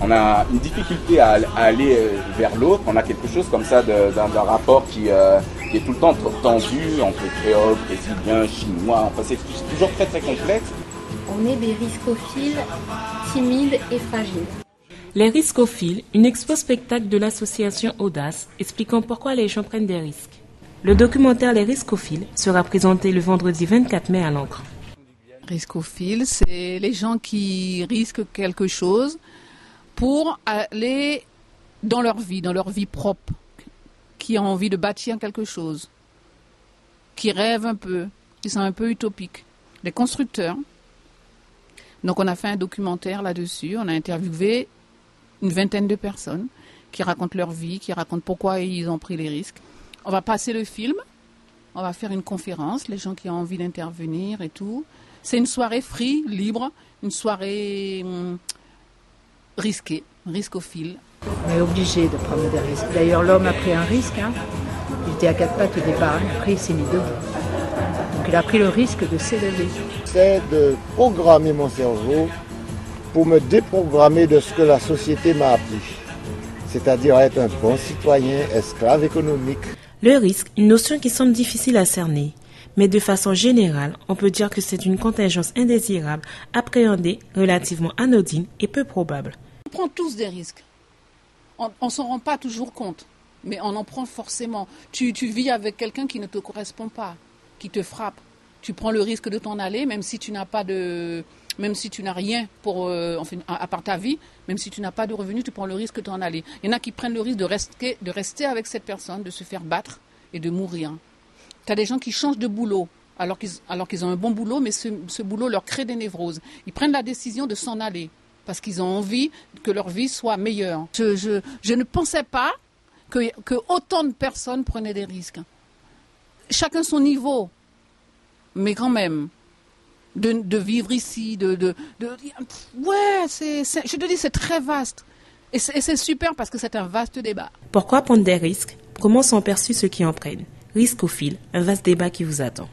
on a une difficulté à aller vers l'autre. On a quelque chose comme ça d'un rapport qui est tout le temps tendu entre créoles, brésiliens, chinois. Enfin, c'est toujours très très complexe. On est des riscophiles timides et fragiles. Les riscophiles, une expo-spectacle de l'association Audace expliquant pourquoi les gens prennent des risques. Le documentaire Les riscophiles sera présenté le vendredi 24 mai à l'Ancre. Riscophiles, c'est les gens qui risquent quelque chose pour aller dans leur vie propre, qui ont envie de bâtir quelque chose, qui rêvent un peu, qui sont un peu utopiques. Les constructeurs. Donc on a fait un documentaire là-dessus, on a interviewé une vingtaine de personnes qui racontent leur vie, qui racontent pourquoi ils ont pris les risques. On va passer le film, on va faire une conférence, les gens qui ont envie d'intervenir et tout. C'est une soirée free, libre, une soirée risquée, riscophile. On est obligé de prendre des risques. D'ailleurs, l'homme a pris un risque. Il était à quatre pattes au départ, après il s'est mis debout. Donc il a pris le risque de s'élever. C'est de programmer mon cerveau pour me déprogrammer de ce que la société m'a appris. C'est-à-dire être un bon citoyen, esclave économique. Le risque, une notion qui semble difficile à cerner. Mais de façon générale, on peut dire que c'est une contingence indésirable, appréhendée, relativement anodine et peu probable. On prend tous des risques. On ne s'en rend pas toujours compte, mais on en prend forcément. Tu vis avec quelqu'un qui ne te correspond pas, qui te frappe. Tu prends le risque de t'en aller, même si tu n'as pas même si tu n'as rien pour, à part ta vie, même si tu n'as pas de revenus, tu prends le risque de t'en aller. Il y en a qui prennent le risque de rester avec cette personne, de se faire battre et de mourir. Tu as des gens qui changent de boulot alors qu'ils ont un bon boulot, mais ce boulot leur crée des névroses. Ils prennent la décision de s'en aller parce qu'ils ont envie que leur vie soit meilleure. Je ne pensais pas que autant de personnes prenaient des risques. Chacun son niveau, mais quand même, de vivre ici, ouais, je te dis, c'est très vaste. Et c'est super parce que c'est un vaste débat. Pourquoi prendre des risques? Comment sont perçus ceux qui en prennent? Riscophile, un vaste débat qui vous attend.